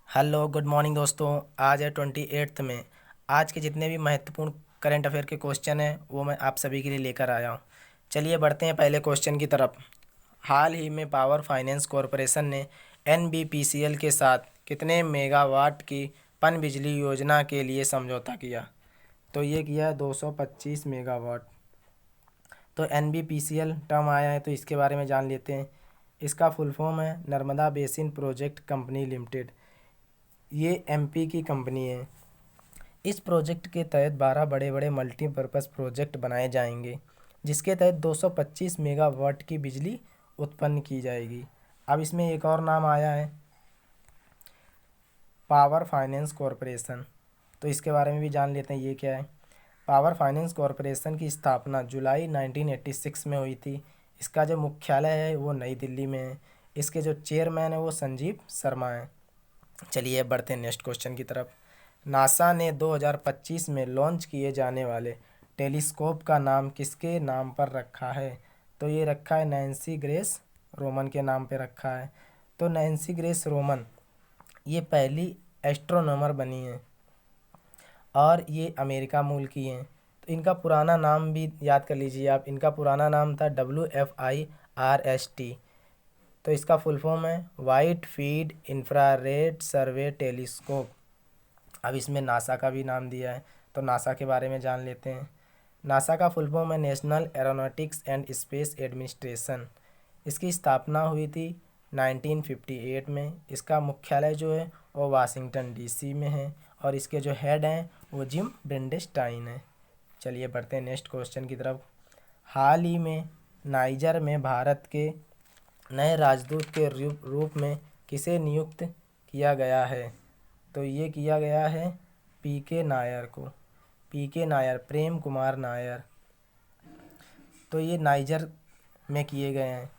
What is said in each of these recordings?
Hello good morning दोस्तों। आज है 28 में। आज के जितने भी महत्वपूर्ण करंट अफेयर के क्वेश्चन हैं वो मैं आप सभी के लिए लेकर आया हूँ। चलिए बढ़ते हैं पहले क्वेश्चन की तरफ। हाल ही में पावर फाइनेंस कॉरपोरेशन ने एनबीपीसीएल के साथ कितने मेगावाट की पनबिजली योजना के लिए समझौता किया? तो ये किया 225 मेगावाट। तो एनबीपीसीएल टर्म आया है तो इसके बारे में जान लेते हैं। इसका फुल फॉर्म है Narmada basin project company limited. ये एमपी की कंपनी है। इस प्रोजेक्ट के तहत 12 बड़े बड़े मल्टीपर्पज़ प्रोजेक्ट बनाए जाएंगे जिसके तहत 225 मेगावाट की बिजली उत्पन्न की जाएगी। अब इसमें एक और नाम आया है पावर फाइनेंस कॉरपोरेशन। तो इसके बारे में भी जान लेते हैं ये क्या है। पावर फाइनेंस कॉरपोरेशन की स्थापना जुलाई 1986 में हुई थी। इसका जो मुख्यालय है वो नई दिल्ली में है। इसके जो चेयरमैन है वो संजीव शर्मा हैं। चलिए बढ़ते हैं नेक्स्ट क्वेश्चन की तरफ। नासा ने 2025 में लॉन्च किए जाने वाले टेलीस्कोप का नाम किसके नाम पर रखा है? तो ये रखा है नैन्सी ग्रेस रोमन के नाम पे रखा है। तो नैन्सी ग्रेस रोमन ये पहली एस्ट्रोनॉमर बनी हैं और ये अमेरिका मूल की हैं। तो इनका पुराना नाम भी याद कर लीजिए आप। इनका पुराना नाम था WFIRST। तो इसका फुल फॉर्म है वाइड फील्ड इंफ्रारेड सर्वे टेलीस्कोप। अब इसमें नासा का भी नाम दिया है तो नासा के बारे में जान लेते हैं। नासा का फुल फॉर्म है national aeronautics and space administration. इसकी स्थापना हुई थी 1958 में। इसका मुख्यालय जो है वो वाशिंगटन डीसी में है और इसके जो हेड हैं वो जिम ब्रेंडेस्टाइन है। चलिए बढ़ते हैं नेक्स्ट क्वेश्चन की तरफ। हाल ही में नाइजर में भारत के नए राजदूत के रूप में किसे नियुक्त किया गया है? तो ये किया गया है पीके नायर को। पीके नायर, प्रेम कुमार नायर। तो ये नाइजर में किए गए हैं।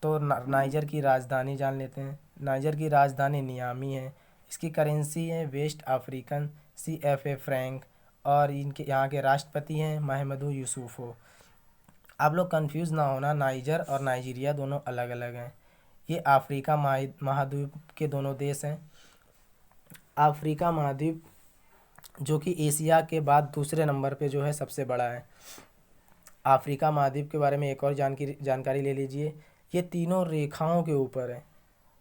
तो नाइजर की राजधानी जान लेते हैं। नाइजर की राजधानी नियामी है। इसकी करेंसी है वेस्ट अफ्रीकन CFA फ्रैंक और इनके यहाँ के राष्ट्रपति हैं महमदू यूसुफो। आप लोग कंफ्यूज ना होना, नाइजर और नाइजीरिया दोनों अलग अलग हैं। ये अफ्रीका महाद्वीप के दोनों देश हैं। अफ्रीका महाद्वीप जो कि एशिया के बाद दूसरे नंबर पे जो है सबसे बड़ा है। अफ्रीका महाद्वीप के बारे में एक और जानकारी ले लीजिए। ये तीनों रेखाओं के ऊपर है।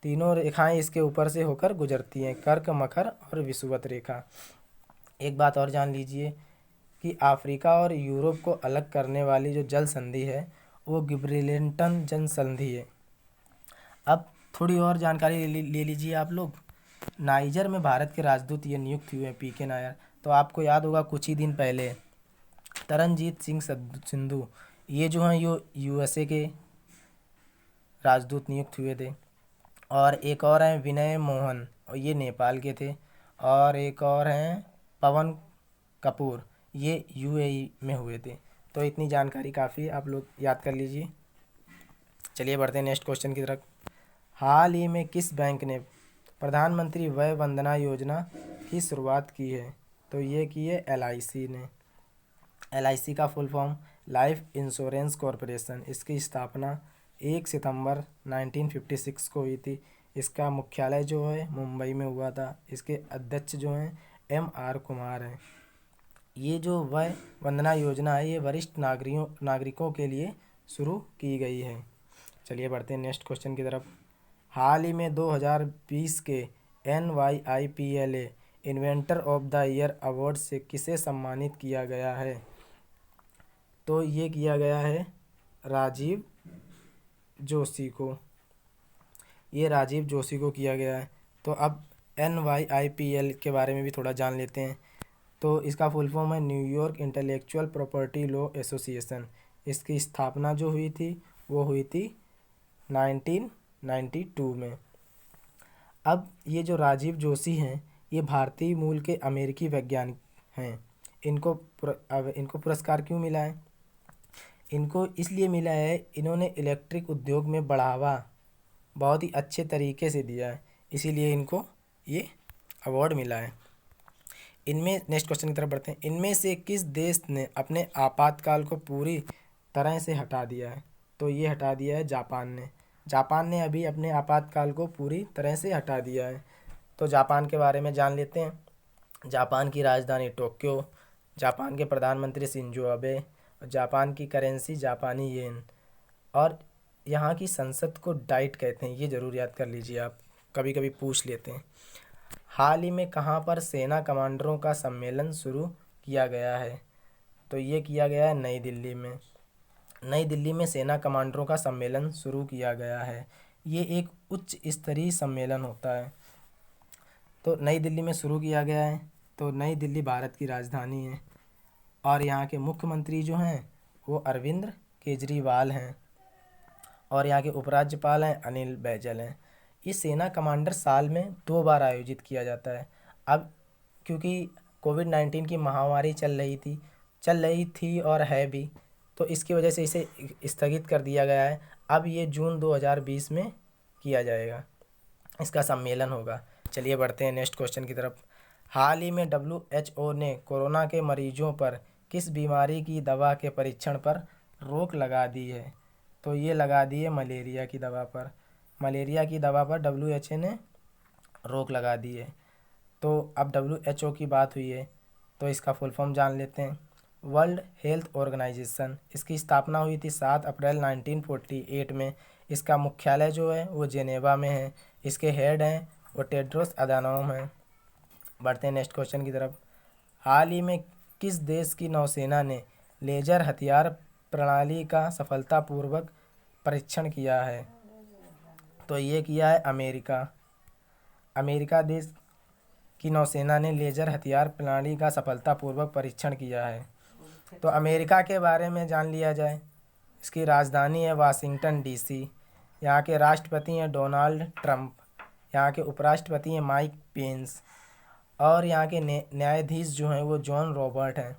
तीनों रेखाएं इसके ऊपर से होकर गुजरती हैं, कर्क, मकर और विषुवत रेखा। एक बात और जान लीजिए कि अफ्रीका और यूरोप को अलग करने वाली जो जल संधि है वो गिब्राल्टर जल संधि है। अब थोड़ी और जानकारी ले लीजिए आप लोग। नाइजर में भारत के राजदूत ये नियुक्त हुए हैं पीके नायर। तो आपको याद होगा कुछ ही दिन पहले तरनजीत सिंह सिंधु ये जो हैं ये USA के राजदूत नियुक्त हुए थे। और एक और हैं विनय मोहन और ये नेपाल के थे। और एक और हैं पवन कपूर, ये UAE में हुए थे। तो इतनी जानकारी काफ़ी है, आप लोग याद कर लीजिए। चलिए बढ़ते हैं नेक्स्ट क्वेश्चन की तरफ। हाल ही में किस बैंक ने प्रधानमंत्री वय वंदना योजना की शुरुआत की है? तो ये की है LIC ने। LIC का full form life insurance corporation. इसकी स्थापना 1 सितंबर 1956 को हुई थी। इसका मुख्यालय जो है मुंबई में हुआ था। इसके अध्यक्ष जो हैं MR कुमार हैं। ये जो वय वंदना योजना है ये वरिष्ठ नागरिकों के लिए शुरू की गई है। चलिए बढ़ते हैं नेक्स्ट क्वेश्चन की तरफ। हाल ही में 2020 के NYIPLA inventor of the year award से किसे सम्मानित किया गया है? तो ये किया गया है राजीव जोशी को। ये राजीव जोशी को किया गया है। तो अब NYIPL के बारे में भी थोड़ा जान लेते हैं। तो इसका फुल फॉर्म है New York intellectual property law association. इसकी स्थापना जो हुई थी वो हुई थी 1992 में। अब ये जो राजीव जोशी हैं ये भारतीय मूल के अमेरिकी वैज्ञानिक हैं। इनको पुरस्कार क्यों मिला है? इनको इसलिए मिला है इन्होंने इलेक्ट्रिक उद्योग में बढ़ावा बहुत ही अच्छे तरीके से दिया है, इसीलिए इनको ये अवार्ड मिला है। इनमें नेक्स्ट क्वेश्चन की तरफ बढ़ते हैं। इनमें से किस देश ने अपने आपातकाल को पूरी तरह से हटा दिया है? तो ये हटा दिया है जापान ने। जापान ने अभी अपने आपातकाल को पूरी तरह से हटा दिया है। तो जापान के बारे में जान लेते हैं। जापान की राजधानी टोक्यो, जापान के प्रधानमंत्री शिंजो अबे, और जापान की करेंसी जापानी येन, और यहाँ की संसद को डाइट कहते हैं। ये ज़रूर याद कर लीजिए, आप कभी कभी पूछ लेते हैं। हाल ही में कहाँ पर सेना कमांडरों का सम्मेलन शुरू किया गया है? तो ये किया गया है नई दिल्ली में। नई दिल्ली में सेना कमांडरों का सम्मेलन शुरू किया गया है। ये एक उच्च स्तरीय सम्मेलन होता है। तो नई दिल्ली में शुरू किया गया है। तो नई दिल्ली भारत की राजधानी है, और यहाँ के मुख्यमंत्री जो हैं वो अरविंद केजरीवाल हैं, और यहाँ के उपराज्यपाल हैं अनिल बैजल हैं। ये सेना कमांडर साल में 2 बार आयोजित किया जाता है। अब क्योंकि कोविड-19 की महामारी चल रही थी और है भी, तो इसकी वजह से इसे स्थगित कर दिया गया है। अब ये जून 2020 में किया जाएगा, इसका सम्मेलन होगा। चलिए बढ़ते हैं नेक्स्ट क्वेश्चन की तरफ। हाल ही में WHO ने कोरोना के मरीजों पर किस बीमारी की दवा के परीक्षण पर रोक लगा दी है? तो ये लगा दी है मलेरिया की दवा पर। मलेरिया की दवा पर WHO ने रोक लगा दी है। तो अब WHO की बात हुई है, तो इसका फुल फॉर्म जान लेते हैं। वर्ल्ड हेल्थ ऑर्गेनाइजेशन, इसकी स्थापना हुई थी 7 अप्रैल 1948 में। इसका मुख्यालय जो है वो जेनेवा में है। इसके हेड हैं वो टेड्रोस अधानोम हैं। बढ़ते हैं नेक्स्ट क्वेश्चन की तरफ। हाल ही में किस देश की नौसेना ने लेजर हथियार प्रणाली का सफलतापूर्वक परीक्षण किया है? तो ये किया है अमेरिका। अमेरिका देश की नौसेना ने लेजर हथियार प्रणाली का सफलतापूर्वक परीक्षण किया है। तो अमेरिका के बारे में जान लिया जाए। इसकी राजधानी है वाशिंगटन DC। यहाँ के राष्ट्रपति हैं डोनाल्ड ट्रंप। यहाँ के उपराष्ट्रपति हैं माइक पेंस, और यहाँ के न्यायाधीश जो हैं वो जॉन रॉबर्ट हैं।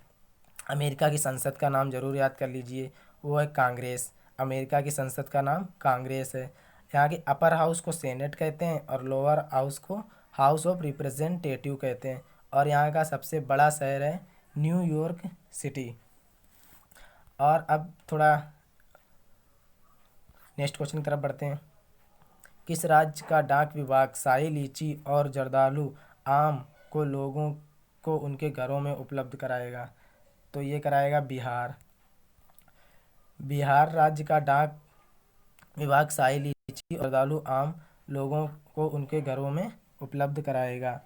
अमेरिका की संसद का नाम ज़रूर याद कर लीजिए, वो है कांग्रेस। अमेरिका की संसद का नाम कांग्रेस है। यहाँ के अपर हाउस को सेनेट कहते हैं, और लोअर हाउस को हाउस ऑफ रिप्रेजेंटेटिव कहते हैं। और यहाँ का सबसे बड़ा शहर है न्यूयॉर्क सिटी। और अब थोड़ा नेक्स्ट क्वेश्चन की तरफ बढ़ते हैं। किस राज्य का डाक विभाग शाही लीची और जर्दालू आम को लोगों को उनके घरों में उपलब्ध कराएगा? तो ये कराएगा बिहार। बिहार राज्य का डाक विभाग शाही लीची और जर्दालू आम लोगों को उनके घरों में उपलब्ध कराएगा।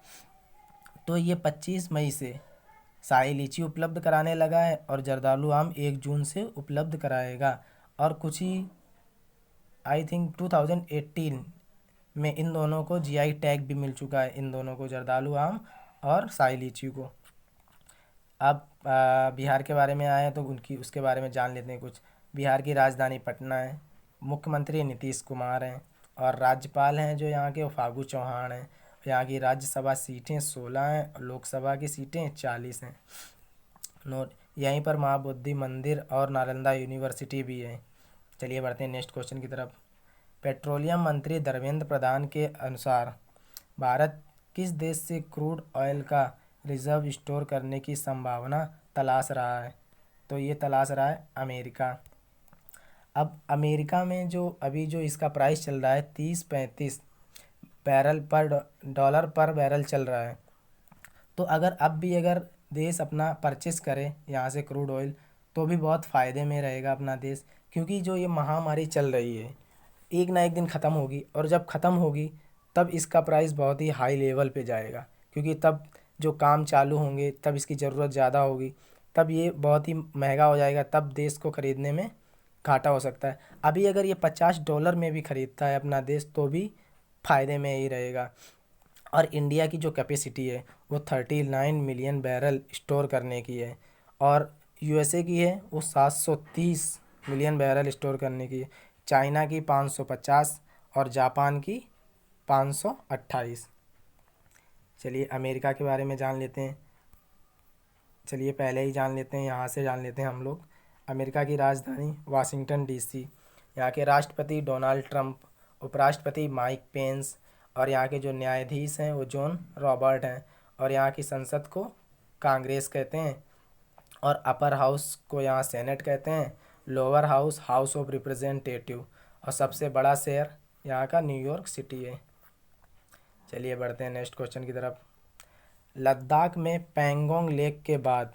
तो ये 25 मई से शाही लीची उपलब्ध कराने लगा है, और जर्दालू आम 1 जून से उपलब्ध कराएगा। और कुछ ही आई थिंक 2018 में इन दोनों को GI टैग भी मिल चुका है, इन दोनों को, जर्दालू आम और शाही लीची को। अब बिहार के बारे में आए हैं तो उसके बारे में जान लेते हैं कुछ। बिहार की राजधानी पटना है। मुख्यमंत्री नीतीश कुमार हैं, और राज्यपाल हैं जो यहाँ के वो फागू चौहान हैं। यहाँ की राज्यसभा सीटें 16 हैं, और लोकसभा की सीटें 40 हैं। नोट, यहीं पर महाबोधि मंदिर और नालंदा यूनिवर्सिटी भी है। चलिए बढ़ते हैं नेक्स्ट क्वेश्चन की तरफ। पेट्रोलियम मंत्री धर्मेंद्र प्रधान के अनुसार भारत किस देश से क्रूड ऑयल का रिजर्व स्टोर करने की संभावना तलाश रहा है? तो ये तलाश रहा है अमेरिका। अब अमेरिका में जो अभी जो इसका प्राइस चल रहा है 30-35 डॉलर पर बैरल चल रहा है। तो अगर देश अपना परचेस करे यहाँ से क्रूड ऑयल, तो भी बहुत फ़ायदे में रहेगा अपना देश। क्योंकि जो ये महामारी चल रही है एक ना एक दिन ख़त्म होगी, और जब ख़त्म होगी तब इसका प्राइस बहुत ही हाई लेवल पे जाएगा। क्योंकि तब जो काम चालू होंगे, तब इसकी ज़रूरत ज़्यादा होगी, तब ये बहुत ही महंगा हो जाएगा, तब देश को ख़रीदने में घाटा हो सकता है। अभी अगर ये $50 में भी ख़रीदता है अपना देश, तो भी फ़ायदे में ही रहेगा। और इंडिया की जो कैपेसिटी है वो 39 मिलियन बैरल स्टोर करने की है, और USA की है वो 730 मिलियन बैरल स्टोर करने की है। चाइना की 550, और जापान की 528। चलिए अमेरिका के बारे में जान लेते हैं। चलिए पहले ही जान लेते हैं, यहाँ से जान लेते हैं हम लोग। अमेरिका की राजधानी वाशिंगटन DC। यहाँ के राष्ट्रपति डोनाल्ड ट्रंप, उपराष्ट्रपति माइक पेंस, और यहाँ के जो न्यायाधीश हैं वो जॉन रॉबर्ट हैं। और यहाँ की संसद को कांग्रेस कहते हैं, और अपर हाउस को यहाँ सेनेट कहते हैं, lower house house of representative. और सबसे बड़ा शहर यहाँ का न्यूयॉर्क सिटी है। चलिए बढ़ते हैं नेक्स्ट क्वेश्चन की तरफ। लद्दाख में पैंगोंग लेक के बाद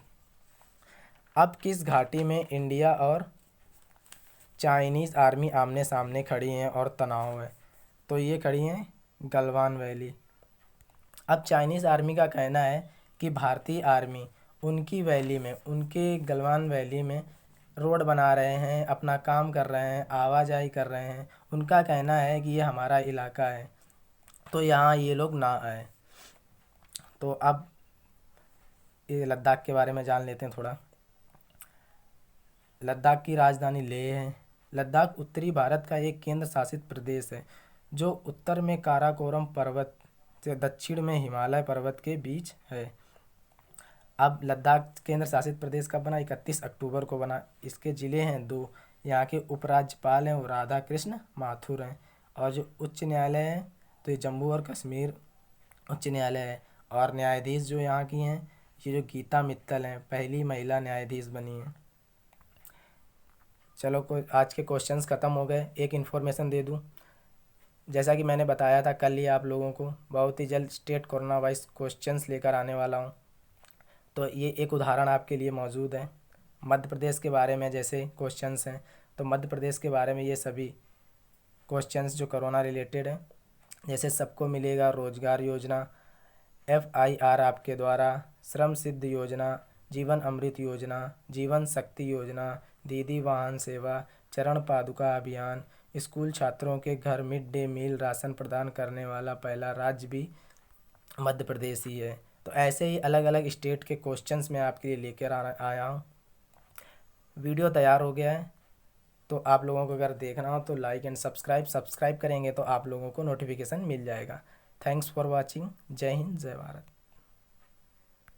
अब किस घाटी में इंडिया और चाइनीज़ आर्मी आमने सामने खड़ी हैं और तनाव है? तो ये खड़ी हैं गलवान वैली। अब चाइनीज़ आर्मी का कहना है कि भारतीय आर्मी उनकी वैली में, उनके गलवान वैली में रोड बना रहे हैं, अपना काम कर रहे हैं, आवाजाही कर रहे हैं। उनका कहना है कि ये हमारा इलाका है, तो यहाँ ये लोग ना आए। तो अब ये लद्दाख के बारे में जान लेते हैं थोड़ा। लद्दाख की राजधानी लेह है। लद्दाख उत्तरी भारत का एक केंद्र शासित प्रदेश है जो उत्तर में काराकोरम पर्वत से दक्षिण में हिमालय पर्वत के बीच है। अब लद्दाख केंद्र शासित प्रदेश कब बना? 31 अक्टूबर को बना। इसके ज़िले हैं 2। यहाँ के उपराज्यपाल हैं वो राधा कृष्ण माथुर हैं। और जो उच्च न्यायालय है तो ये जम्मू और कश्मीर उच्च न्यायालय है। और न्यायाधीश जो यहाँ की हैं, ये जो गीता मित्तल हैं, पहली महिला न्यायाधीश बनी हैं। चलो आज के क्वेश्चंस ख़त्म हो गए। एक इन्फॉर्मेशन दे दूँ, जैसा कि मैंने बताया था कल ही आप लोगों को, बहुत ही जल्द स्टेट कोरोना वाइज क्वेश्चंस लेकर आने वाला हूँ। तो ये एक उदाहरण आपके लिए मौजूद है। मध्य प्रदेश के बारे में जैसे क्वेश्चंस हैं, तो मध्य प्रदेश के बारे में ये सभी क्वेश्चंस जो कोरोना रिलेटेड हैं, जैसे सबको मिलेगा रोजगार योजना, FIR आपके द्वारा, श्रम सिद्ध योजना, जीवन अमृत योजना, जीवन शक्ति योजना, दीदी वाहन सेवा, चरण पादुका अभियान, स्कूल छात्रों के घर मिड डे मील राशन प्रदान करने वाला पहला राज्य भी मध्य प्रदेश ही है। तो ऐसे ही अलग अलग स्टेट के क्वेश्चंस मैं आपके लिए लेकर आया हूँ। वीडियो तैयार हो गया है, तो आप लोगों को अगर देखना हो तो लाइक एंड सब्सक्राइब करेंगे तो आप लोगों को नोटिफिकेशन मिल जाएगा। Thanks for watching. जय हिंद, जय भारत।